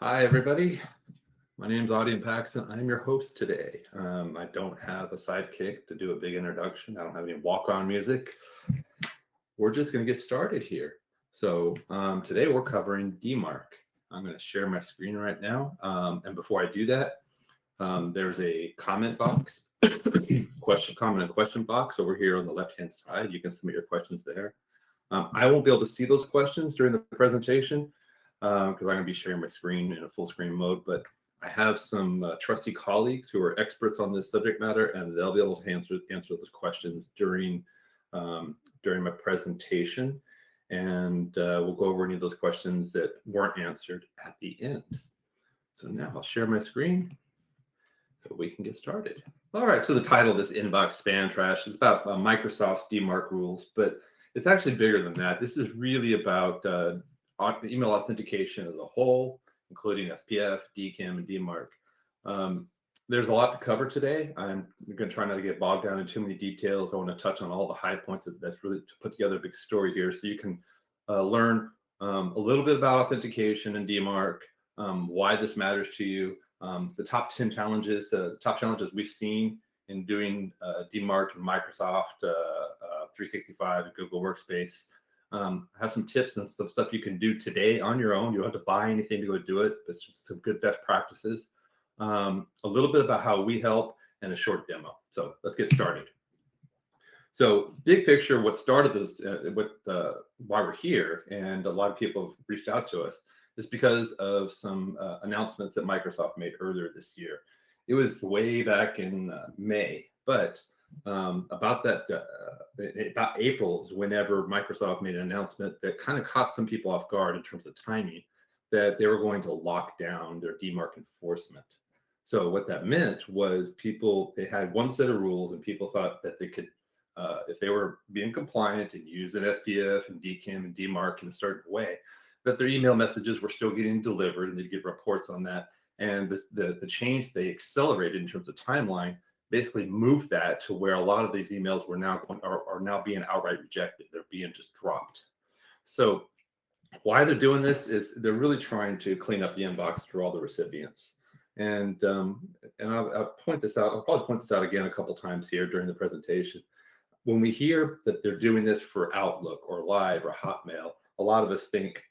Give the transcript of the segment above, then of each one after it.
Hi, everybody. My name is Audie Paxton. I'm your host today. I don't have a sidekick to do a big introduction. I don't have any walk-on music. We're just going to get started here. So today we're covering DMARC. I'm going to share my screen right now. And before I do that, there's a comment box, comment and question box over here on the left-hand side. You can submit your questions there. I won't be able to see those questions during the presentation because I'm going to be sharing my screen in a full screen mode, but I have some trusty colleagues who are experts on this subject matter, and they'll be able to answer those questions during my presentation, and we'll go over any of those questions that weren't answered at the end. So now I'll share my screen so we can get started. All right, so the title of this inbox spam trash is about Microsoft's DMARC rules, but it's actually bigger than that. This is really about email authentication as a whole, including SPF, DKIM, and DMARC. There's a lot to cover today. I'm going to try not to get bogged down in too many details. I want to touch on all the high points that's really to put together a big story here, so you can learn a little bit about authentication and DMARC, why this matters to you, the top 10 challenges, the top challenges we've seen in doing DMARC and Microsoft 365 and Google Workspace. I have some tips and some stuff you can do today on your own. You don't have to buy anything to go do it, but just some good best practices. A little bit about how we help and a short demo. So let's get started. So big picture, what started this, why we're here, and a lot of people have reached out to us, is because of some announcements that Microsoft made earlier this year. It was way back in May, but about April is whenever Microsoft made an announcement that kind of caught some people off guard in terms of timing, that they were going to lock down their DMARC enforcement. So what that meant was they had one set of rules, and people thought that they could, if they were being compliant and using SPF and DKIM and DMARC in a certain way, that their email messages were still getting delivered, and they'd get reports on that. And the change they accelerated in terms of timeline basically moved that to where a lot of these emails are now being outright rejected. They're being just dropped. So why they're doing this is they're really trying to clean up the inbox for all the recipients. And I'll point this out. I'll probably point this out again a couple times here during the presentation. When we hear that they're doing this for Outlook or Live or Hotmail, a lot of us think,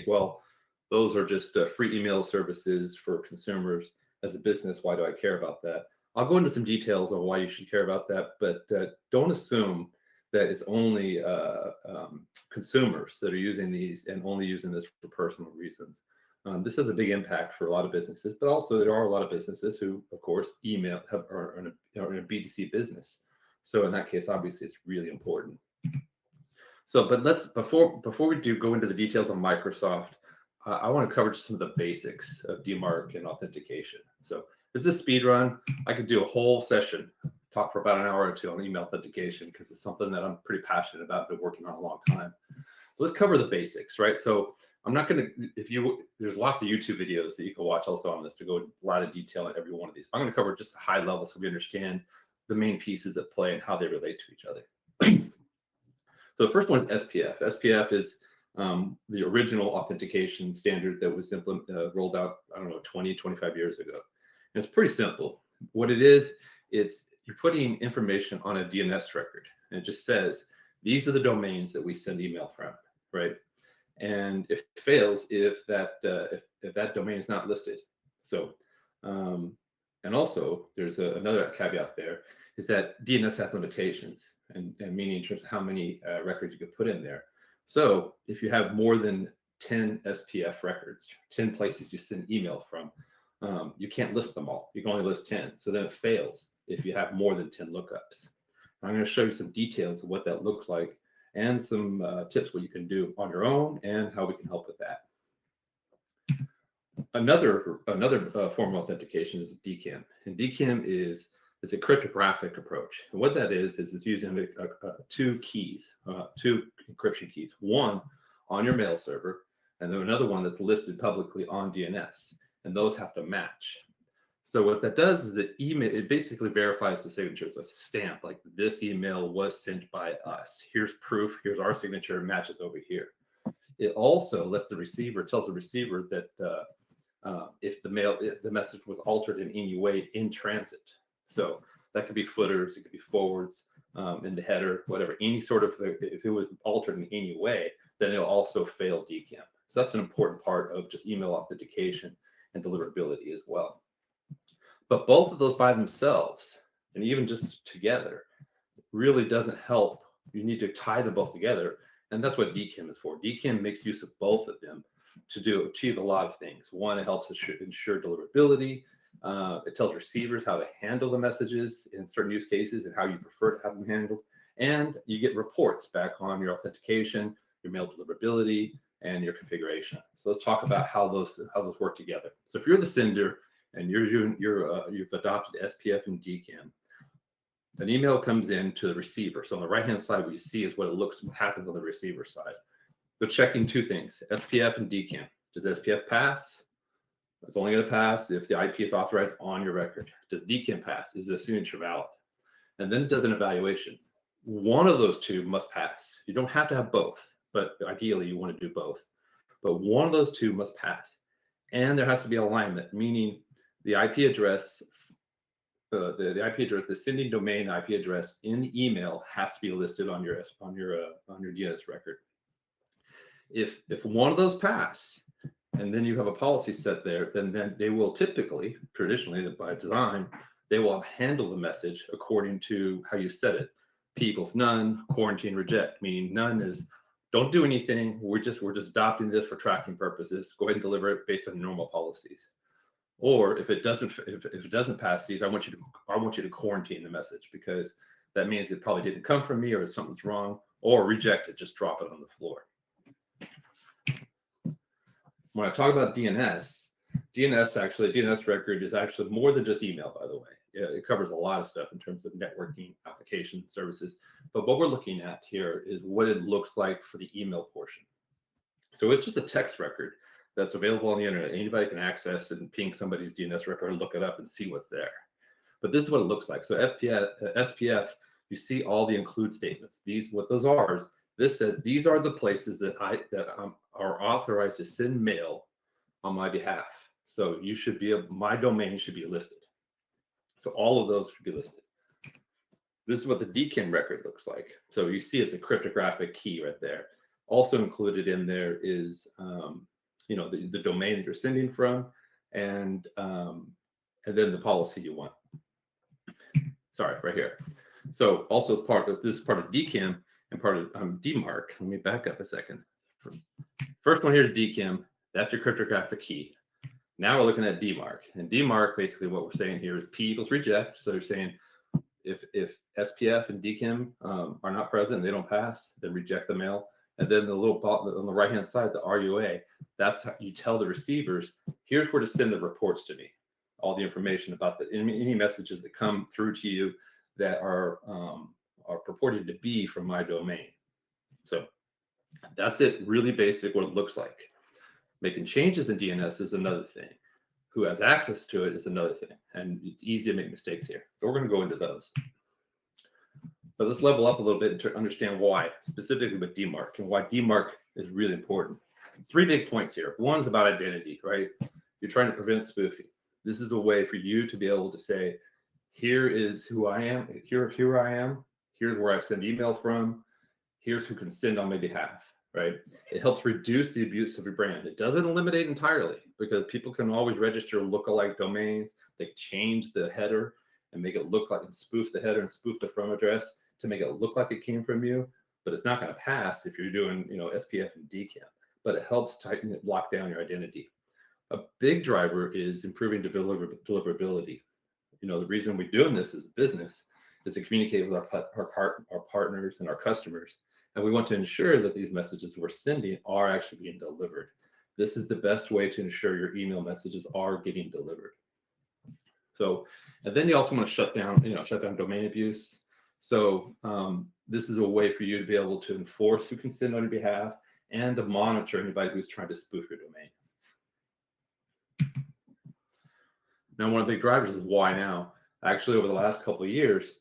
well, those are just free email services for consumers. As a business, why do I care about that? I'll go into some details on why you should care about that, but don't assume that it's only consumers that are using these and only using this for personal reasons. This has a big impact for a lot of businesses, but also there are a lot of businesses who, of course, are in a B2C business. So in that case, obviously, it's really important. So, but before we do go into the details on Microsoft, I want to cover just some of the basics of DMARC and authentication. So this is a speed run. I could do a whole session, talk for about an hour or two on email authentication because it's something that I'm pretty passionate about, been working on a long time. Let's cover the basics, right? So I'm not going to, there's lots of YouTube videos that you can watch also on this to go in a lot of detail on every one of these. I'm going to cover just a high level so we understand the main pieces at play and how they relate to each other. So the first one is SPF. SPF is the original authentication standard that was rolled out, I don't know, 20, 25 years ago. And it's pretty simple. What it is, you're putting information on a DNS record, and it just says, these are the domains that we send email from, right? And it fails if that domain is not listed. So, and also there's another caveat there, is that DNS has limitations, and meaning in terms of how many records you could put in there. So if you have more than 10 SPF records, 10 places you send email from, you can't list them all. You can only list 10. So then it fails if you have more than 10 lookups. I'm going to show you some details of what that looks like and some tips what you can do on your own and how we can help with that. Another form of authentication is DKIM, and DKIM it's a cryptographic approach. And what that is it's using two encryption keys, one on your mail server, and then another one that's listed publicly on DNS, and those have to match. So what that does is the email, it basically verifies the signature. It's a stamp, like this email was sent by us. Here's proof, here's our signature, matches over here. It also lets the receiver, tells the receiver that if the message was altered in any way in transit. So that could be footers, it could be forwards, in the header, whatever, any sort of, if it was altered in any way, then it'll also fail DKIM. So that's an important part of just email authentication and deliverability as well. But both of those by themselves, and even just together, really doesn't help. You need to tie them both together. And that's what DKIM is for. DKIM makes use of both of them to achieve a lot of things. One, it helps ensure deliverability. It tells receivers how to handle the messages in certain use cases and how you prefer to have them handled. And you get reports back on your authentication, your mail deliverability, and your configuration. So let's talk about how those work together. So if you're the sender and you've adopted SPF and DKIM, an email comes in to the receiver. So on the right-hand side, what you see is what happens on the receiver side. They're checking two things, SPF and DKIM. Does SPF pass? It's only going to pass if the IP is authorized on your record. Does DKIM pass? Is the signature valid? And then it does an evaluation. One of those two must pass. You don't have to have both, but ideally you want to do both. But one of those two must pass. And there has to be alignment, meaning the IP address, the sending domain IP address in the email has to be listed on your DNS record. If one of those pass, and then you have a policy set there, then they will typically, traditionally by design, they will handle the message according to how you set it. P equals none, quarantine reject, meaning none is don't do anything. We're just adopting this for tracking purposes. Go ahead and deliver it based on normal policies. Or if it doesn't pass these, I want you to quarantine the message, because that means it probably didn't come from me or something's wrong, or reject it, just drop it on the floor. When I talk about DNS record is actually more than just email, by the way. It covers a lot of stuff in terms of networking, application services. But what we're looking at here is what it looks like for the email portion. So it's just a text record that's available on the internet. Anybody can access and ping somebody's DNS record and look it up and see what's there. But this is what it looks like. So SPF, you see all the include statements. What those are is, this says these are the places that are authorized to send mail on my behalf. So my domain should be listed. So all of those should be listed. This is what the DKIM record looks like. So you see it's a cryptographic key right there. Also included in there is the domain that you're sending from, and then the policy you want. Sorry, right here. So also this is part of DKIM and part of DMARC. Let me back up a second. First one here is DKIM. That's your cryptographic key. Now we're looking at DMARC. And DMARC, basically what we're saying here is P equals reject. So they're saying if SPF and DKIM are not present, they don't pass, then reject the mail. And then the little button on the right-hand side, the RUA, that's how you tell the receivers, here's where to send the reports to me. All the information about any messages that come through to you that are purported to be from my domain. So that's it, really basic what it looks like. Making changes in DNS is another thing. Who has access to it is another thing. And it's easy to make mistakes here. So we're going to go into those. But let's level up a little bit to understand why, specifically with DMARC, and why DMARC is really important. 3 big points here. One is about identity, right? You're trying to prevent spoofing. This is a way for you to be able to say, here is who I am, here I am, here's where I send email from, here's who can send on my behalf, right? It helps reduce the abuse of your brand. It doesn't eliminate entirely, because people can always register lookalike domains. They change the header and make it look like, and spoof the header and spoof the from address to make it look like it came from you, but it's not going to pass if you're doing, SPF and DKIM. But it helps tighten it, lock down your identity. A big driver is improving deliverability. The reason we're doing this as a business is to communicate with our partners and our customers, and we want to ensure that these messages we're sending are actually being delivered. This is the best way to ensure your email messages are getting delivered. So, and then you also want to shut down domain abuse. So this is a way for you to be able to enforce who can send on your behalf and to monitor anybody who's trying to spoof your domain. Now, one of the big drivers is why now. Actually, over the last couple of years,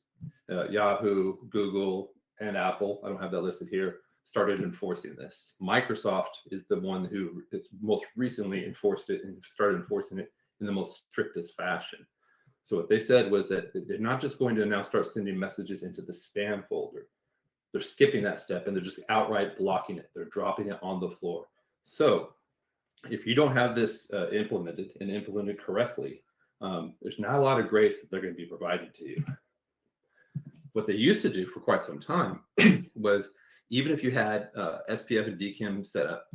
Yahoo, Google, and Apple, I don't have that listed here, started enforcing this. Microsoft is the one who has most recently enforced it and started enforcing it in the most strictest fashion. So what they said was that they're not just going to now start sending messages into the spam folder. They're skipping that step and they're just outright blocking it. They're dropping it on the floor. So if you don't have this implemented and implemented correctly, there's not a lot of grace that they're going to be providing to you. What they used to do for quite some time was, even if you had SPF and DKIM set up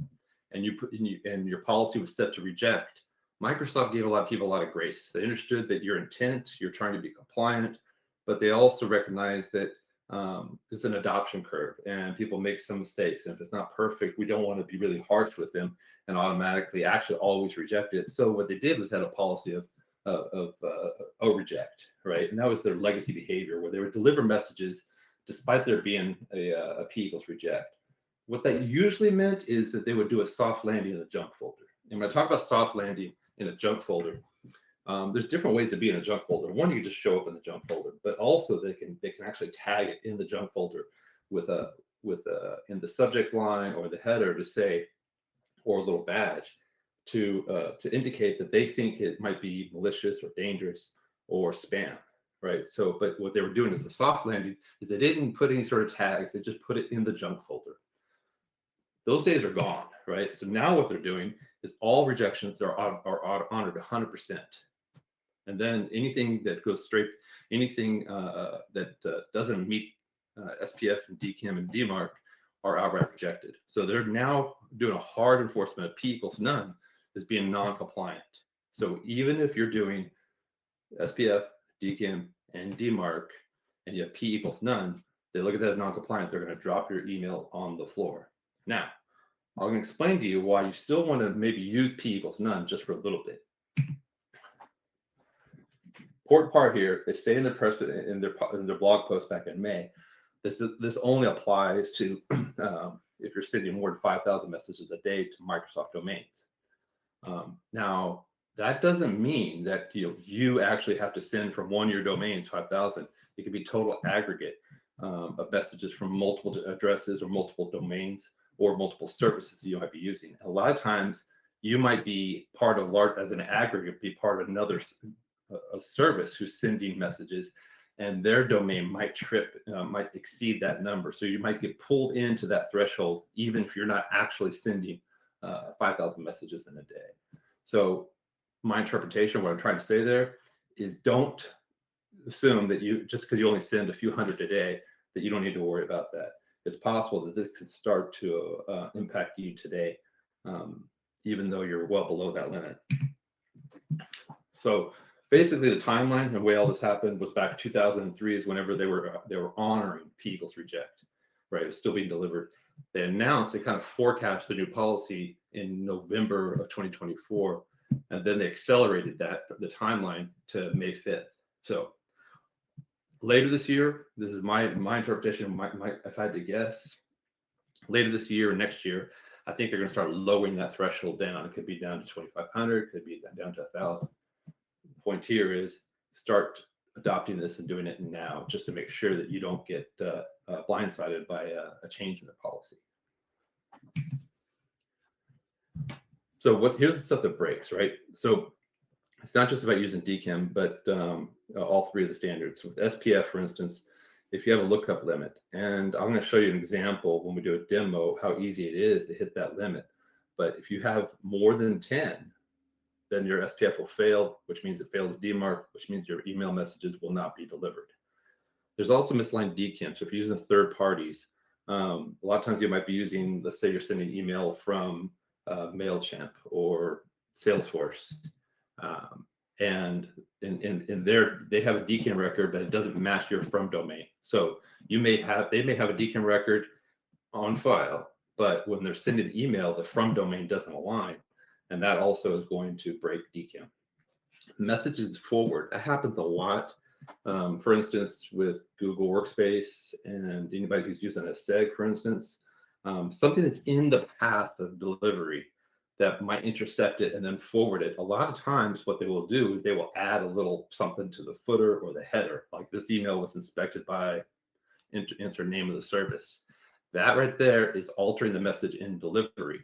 and your policy was set to reject, Microsoft gave a lot of people a lot of grace. They understood that your intent, you're trying to be compliant, but they also recognize that there's an adoption curve and people make some mistakes. And if it's not perfect, we don't want to be really harsh with them and automatically actually always reject it. So what they did was had a policy of reject, right? And that was their legacy behavior, where they would deliver messages despite there being a P equals reject. What that usually meant is that they would do a soft landing in the junk folder. And when I talk about soft landing in a junk folder, there's different ways to be in a junk folder. One, you can just show up in the junk folder, but also they can actually tag it in the junk folder with in the subject line or the header to say, or a little badge to indicate that they think it might be malicious or dangerous or spam, right? So, but what they were doing as a soft landing is they didn't put any sort of tags. They just put it in the junk folder. Those days are gone, right? So now what they're doing is all rejections are honored 100%. And then anything that goes straight, anything that doesn't meet SPF and DKIM and DMARC are outright rejected. So they're now doing a hard enforcement of P equals none as being non-compliant. So even if you're doing SPF, DKIM, and DMARC, and you have P equals none, they look at that as non-compliant, they're going to drop your email on the floor. Now, I'm going to explain to you why you still want to maybe use P equals none just for a little bit. Important part here, they say in the press in their blog post back in May, this only applies to if you're sending more than 5,000 messages a day to Microsoft domains. Now, that doesn't mean that you actually have to send from one of your domains 5,000. It could be total aggregate of messages from multiple addresses or multiple domains or multiple services that you might be using. A lot of times, you might be part of as an aggregate, be part of another a service who's sending messages, and their domain might might exceed that number. So you might get pulled into that threshold, even if you're not actually sending 5,000 messages in a day. So my interpretation, what I'm trying to say there is, don't assume that just because you only send a few hundred a day, that you don't need to worry about that. It's possible that this could start to impact you today, even though you're well below that limit. So basically, the timeline and the way all this happened was back 2003 is whenever they were honoring P equals reject, right? It was still being delivered. They announced, they kind of forecast the new policy in November of 2024, and then they accelerated the timeline to May 5th. So later this year, this is my interpretation. If I had to guess, later this year or next year, I think they're going to start lowering that threshold down. It could be down to 2,500, could be down to 1,000. Point here is start adopting this and doing it now, just to make sure that you don't get blindsided by a change in the policy. So here's the stuff that breaks, right? So it's not just about using DKIM, but all three of the standards. With SPF, for instance, if you have a lookup limit, and I'm going to show you an example when we do a demo how easy it is to hit that limit. But if you have more than 10, then your SPF will fail, which means it fails DMARC, which means your email messages will not be delivered. There's also misaligned DKIM. So if you're using third parties, a lot of times you might be using, let's say you're sending email from MailChimp or Salesforce, and in there they have a DKIM record, but it doesn't match your from domain. So they may have a DKIM record on file, but when they're sending the email, the from domain doesn't align. And that also is going to break DKIM. Messages forward, that happens a lot. For instance, with Google Workspace and anybody who's using a SEG, for instance, something that's in the path of delivery that might intercept it and then forward it. A lot of times what they will do is they will add a little something to the footer or the header, like this email was inspected by insert name of the service. That right there is altering the message in delivery.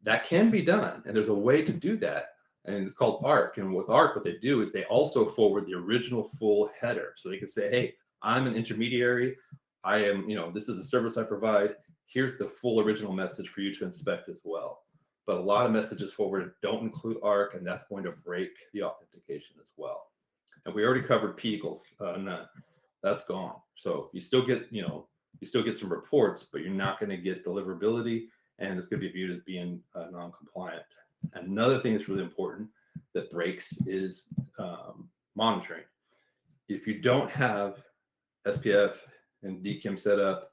That can be done, and there's a way to do that, and it's called ARC. And with ARC, what they do is they also forward the original full header. So they can say, hey, I'm an intermediary. I am, this is the service I provide. Here's the full original message for you to inspect as well. But a lot of messages forwarded don't include ARC, and that's going to break the authentication as well. And we already covered P equals none. That's gone. So you still get, some reports, but you're not going to get deliverability, and it's going to be viewed as being non-compliant. Another thing that's really important that breaks is monitoring. If you don't have SPF and DKIM set up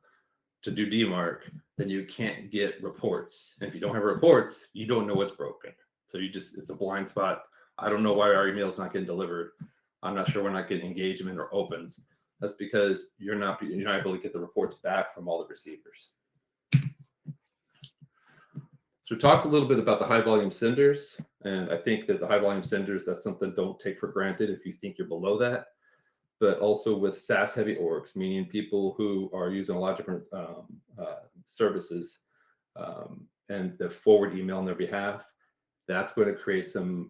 to do DMARC, then you can't get reports. And if you don't have reports, you don't know what's broken. So it's a blind spot. I don't know why our email is not getting delivered. I'm not sure we're not getting engagement or opens. That's because you're not able to get the reports back from all the receivers. So we talked a little bit about the high volume senders, and I think that the high volume senders, that's something don't take for granted if you think you're below that. But also with SaaS heavy orgs, meaning people who are using a lot of different services and the forward email on their behalf, that's going to create some,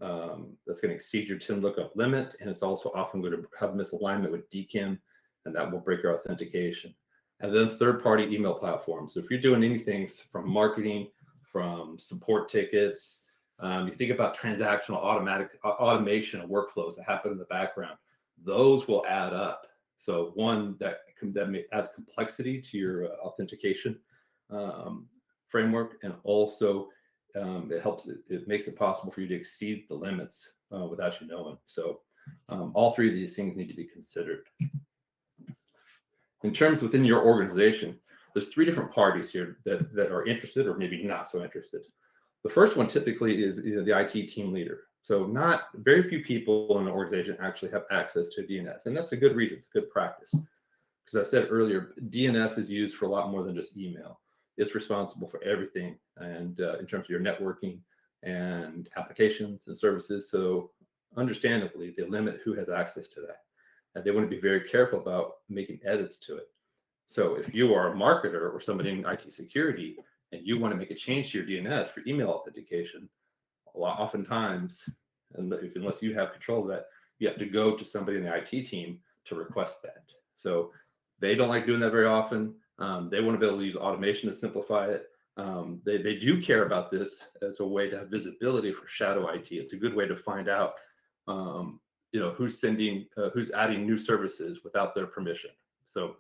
that's going to exceed your 10 lookup limit. And it's also often going to have misalignment with DKIM, and that will break your authentication. And then third-party email platforms. So if you're doing anything from marketing, from support tickets, you think about transactional automation of workflows that happen in the background, those will add up. So one, that adds complexity to your authentication framework, and also it makes it possible for you to exceed the limits without you knowing. So all three of these things need to be considered. In terms within your organization, there's three different parties here that are interested or maybe not so interested. The first one typically is the IT team leader. So not very few people in an organization actually have access to DNS, and that's a good reason. It's good practice. Because I said earlier, DNS is used for a lot more than just email. It's responsible for everything, and in terms of your networking and applications and services. So understandably, they limit who has access to that. And they want to be very careful about making edits to it. So if you are a marketer or somebody in IT security and you want to make a change to your DNS for email authentication, oftentimes, unless you have control of that, you have to go to somebody in the IT team to request that. So they don't like doing that very often. They want to be able to use automation to simplify it. They do care about this as a way to have visibility for shadow IT. It's a good way to find out, who's adding new services without their permission. So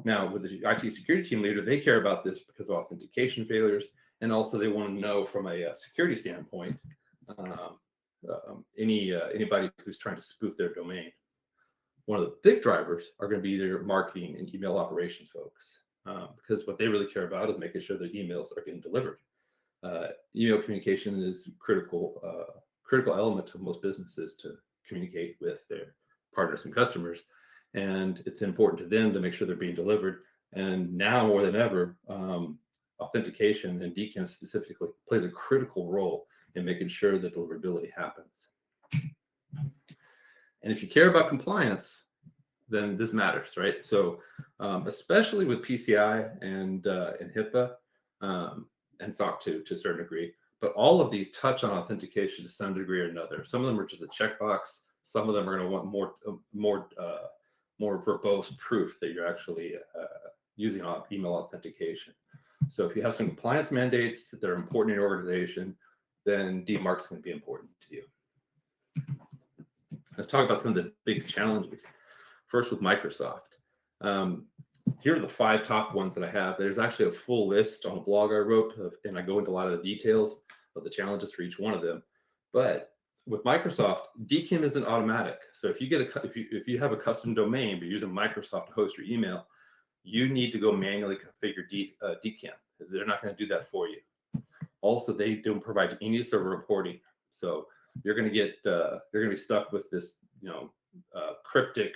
now with the IT security team leader, they care about this because of authentication failures, and also they want to know from a security standpoint anybody who's trying to spoof their domain. One of the big drivers are going to be their marketing and email operations folks, because what they really care about is making sure their emails are getting delivered. Email communication is critical element to most businesses to communicate with their partners and customers, and it's important to them to make sure they're being delivered. And now more than ever, authentication, and DKIM specifically, plays a critical role in making sure that deliverability happens. And if you care about compliance, then this matters, right? So especially with PCI and HIPAA and SOC 2 to a certain degree, but all of these touch on authentication to some degree or another. Some of them are just a checkbox. Some of them are going to want more verbose proof that you're actually using email authentication. So if you have some compliance mandates that are important in your organization, then DMARC is going to be important to you. Let's talk about some of the big challenges. First, with Microsoft. Here are the 5 top ones that I have. There's actually a full list on a blog I wrote, and I go into a lot of the details of the challenges for each one of them. But with Microsoft, DKIM isn't automatic. So if you have a custom domain but you're using Microsoft to host your email, you need to go manually configure DKIM. They're not going to do that for you. Also, they don't provide any server reporting, so you're going to be stuck with this, cryptic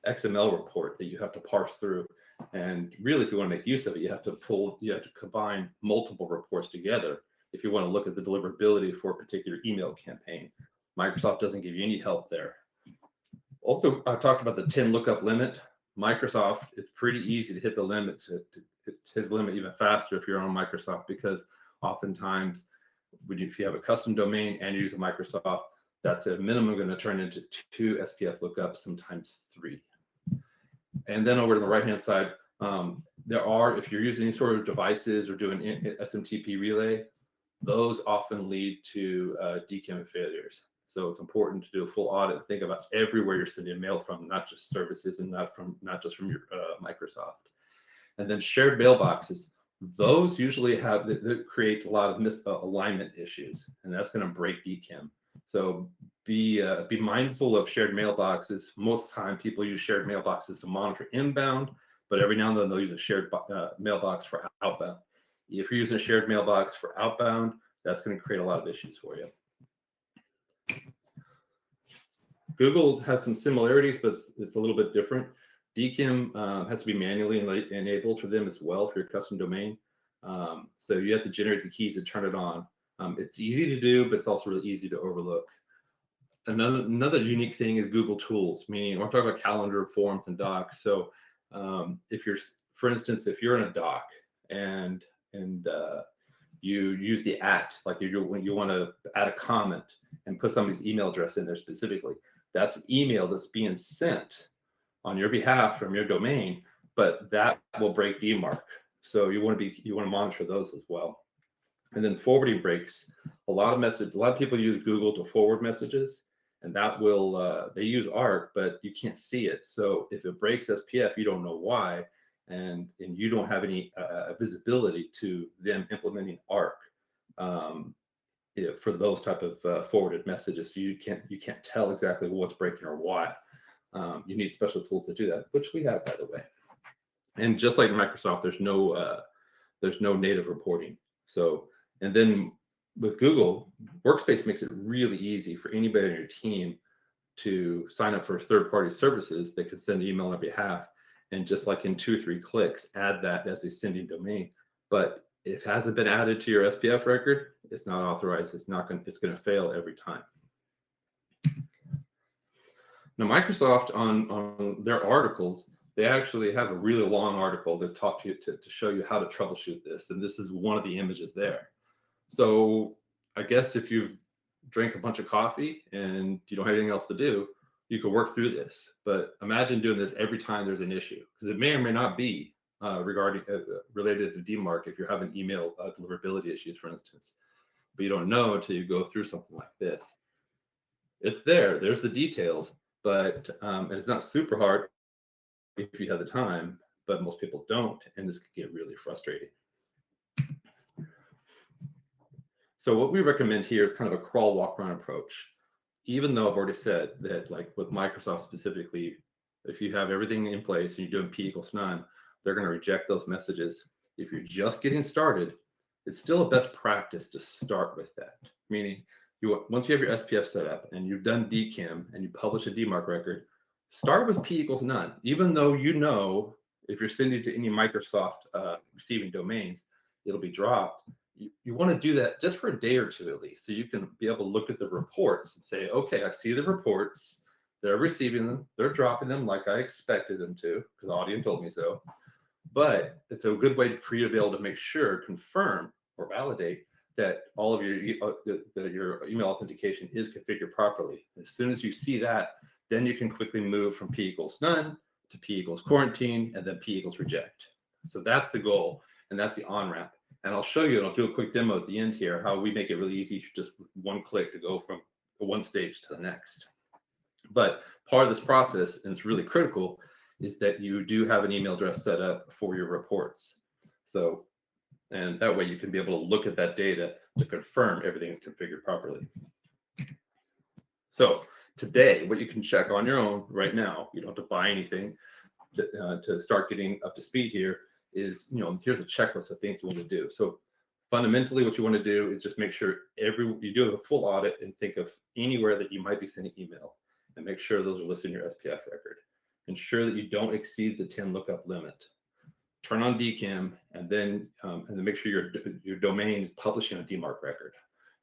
XML report that you have to parse through. And really, if you want to make use of it, you have to combine multiple reports together if you want to look at the deliverability for a particular email campaign. Microsoft doesn't give you any help there. Also, I talked about the 10 lookup limit. Microsoft, it's pretty easy to hit the limit, to hit the limit even faster if you're on Microsoft, because oftentimes if you have a custom domain and you use a Microsoft, that's at minimum going to turn into 2 SPF lookups, sometimes 3. And then over to the right-hand side, there are, if you're using any sort of devices or doing SMTP relay, those often lead to DKIM failures. So it's important to do a full audit and think about everywhere you're sending mail from, not just services and not just from your Microsoft. And then shared mailboxes, those usually that create a lot of misalignment issues, and that's going to break DKIM. So be mindful of shared mailboxes. Most of the time, people use shared mailboxes to monitor inbound, but every now and then they'll use a shared mailbox for outbound. If you're using a shared mailbox for outbound, that's going to create a lot of issues for you. Google has some similarities, but it's a little bit different. DKIM has to be manually enabled for them as well for your custom domain. So you have to generate the keys to turn it on. It's easy to do, but it's also really easy to overlook. Another unique thing is Google Tools, meaning we're talking about calendar, forms, and docs. So if you're, for instance, if you're in a doc and you use the @ when you want to add a comment and put somebody's email address in there specifically, that's an email that's being sent on your behalf from your domain, but that will break DMARC. So you want to monitor those as well. And then forwarding breaks. A lot of people use Google to forward messages, and that will they use ARC, but you can't see it. So if it breaks SPF, you don't know why, and you don't have any visibility to them implementing ARC for those type of forwarded messages. So you can't tell exactly what's breaking or why. You need special tools to do that, which we have, by the way. And just like Microsoft, there's no native reporting. So, and then with Google, Workspace makes it really easy for anybody on your team to sign up for third-party services that can send email on their behalf, and just like in 2 or 3 clicks, add that as a sending domain. But if it hasn't been added to your SPF record, it's not authorized. It's going to fail every time. Now, Microsoft on their articles, they actually have a really long article that talk to you to show you how to troubleshoot this, and this is one of the images there. So I guess if you've drank a bunch of coffee and you don't have anything else to do, you can work through this. But imagine doing this every time there's an issue, because it may or may not be related to DMARC if you're having email deliverability issues, for instance. But you don't know until you go through something like this. It's there's the details, but it's not super hard if you have the time, but most people don't, and this can get really frustrating. So what we recommend here is kind of a crawl, walk, run approach. Even though I've already said that, like with Microsoft specifically, if you have everything in place and you're doing P = none, they're going to reject those messages. If you're just getting started, it's still a best practice to start with that. Meaning, once you have your SPF set up and you've done DKIM and you publish a DMARC record, start with P = none. Even though you know if you're sending to any Microsoft receiving domains, it'll be dropped. You want to do that just for a day or two at least, so you can be able to look at the reports and say, okay, I see the reports, they're receiving them, they're dropping them like I expected them to, because the audience told me so. But it's a good way for you to be able to make sure, confirm, or validate that all of your email authentication is configured properly. As soon as you see that, then you can quickly move from P = none to P = quarantine, and then P = reject. So that's the goal, and that's the on-ramp. And I'll show you, and I'll do a quick demo at the end here, how we make it really easy, just with one click, to go from one stage to the next. But part of this process, and it's really critical, is that you do have an email address set up for your reports. So, and that way you can be able to look at that data to confirm everything is configured properly. So today, what you can check on your own right now, you don't have to buy anything to start getting up to speed here, is, here's a checklist of things you want to do. So fundamentally, what you want to do is just make sure you do a full audit and think of anywhere that you might be sending email, and make sure those are listed in your SPF record. Ensure that you don't exceed the 10 lookup limit. Turn on DKIM, and and then make sure your domain is publishing a DMARC record.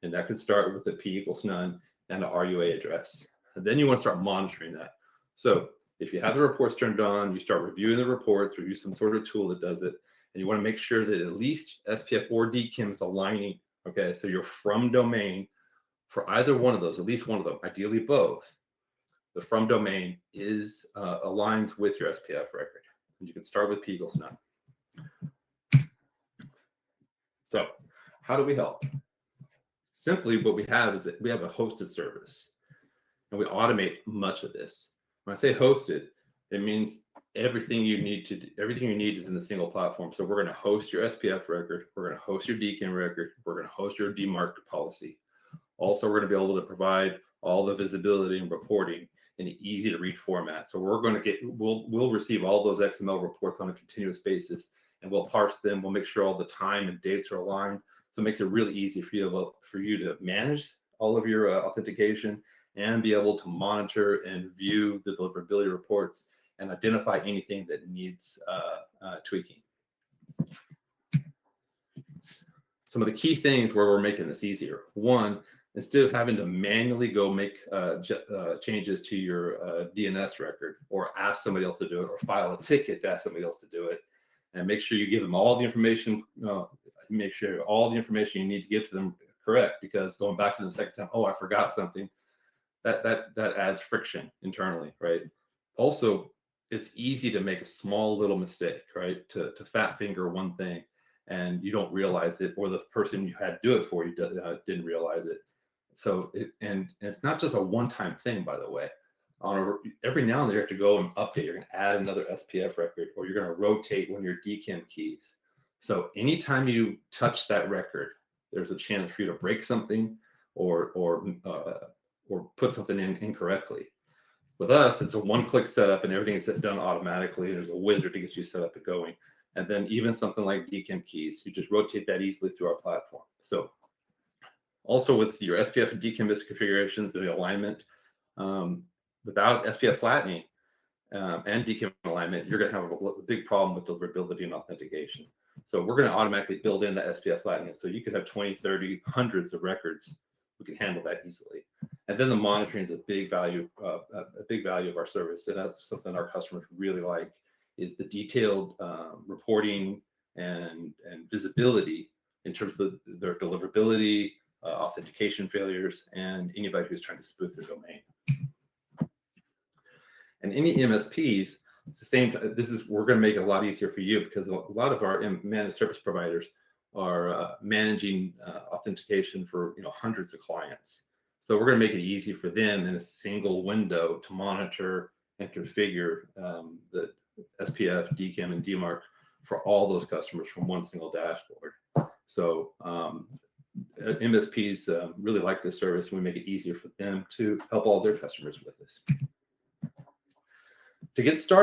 And that could start with a p=none and an RUA address. And then you want to start monitoring that. So if you have the reports turned on, you start reviewing the reports, or use some sort of tool that does it, and you want to make sure that at least SPF or DKIM is aligning. Okay, so your from domain for either one of those, at least one of them, ideally both, the from domain is aligns with your SPF record. And you can start with p=none. So how do we help? Simply what we have is that we have a hosted service, and we automate much of this. When I say hosted, it means everything you need is in the single platform. So we're going to host your SPF record, we're going to host your DKIM record, we're going to host your DMARC policy. Also, we're going to be able to provide all the visibility and reporting in an easy to read format. So we'll receive all those XML reports on a continuous basis, and we'll parse them. We'll make sure all the time and dates are aligned. So it makes it really easy for you to manage all of your authentication and be able to monitor and view the deliverability reports and identify anything that needs tweaking. Some of the key things where we're making this easier. One, instead of having to manually go make changes to your DNS record, or ask somebody else to do it, or file a ticket to ask somebody else to do it, and make sure you give them all the information, make sure all the information you need to give to them correct, because going back to them the second time, oh, I forgot something, that adds friction internally, right? Also, it's easy to make a small little mistake, right? To fat finger one thing, and you don't realize it, or the person you had to do it for you didn't realize it. So it's not just a one-time thing, by the way. Every now and then you have to go and update. You're going to add another SPF record, or you're going to rotate one of your DKIM keys. So anytime you touch that record, there's a chance for you to break something or put something in incorrectly. With us, it's a one-click setup, and everything is done automatically. There's a wizard to get you set up and going. And then even something like DKIM keys, you just rotate that easily through our platform. So also with your SPF and DKIM misconfigurations and the alignment, without SPF flattening and DKIM alignment, you're going to have a big problem with deliverability and authentication. So we're going to automatically build in the SPF flattening. So you could have 20, 30, hundreds of records. We can handle that easily. And then the monitoring is a big value of our service. And that's something our customers really like, is the detailed reporting and visibility in terms of their deliverability, authentication failures, and anybody who's trying to spoof their domain. And any MSPs, it's the same. We're going to make it a lot easier for you, because a lot of our managed service providers are managing authentication for hundreds of clients. So we're going to make it easy for them in a single window to monitor and configure the SPF, DKIM, and DMARC for all those customers from one single dashboard. So MSPs really like this service, and we make it easier for them to help all their customers with this. To get started,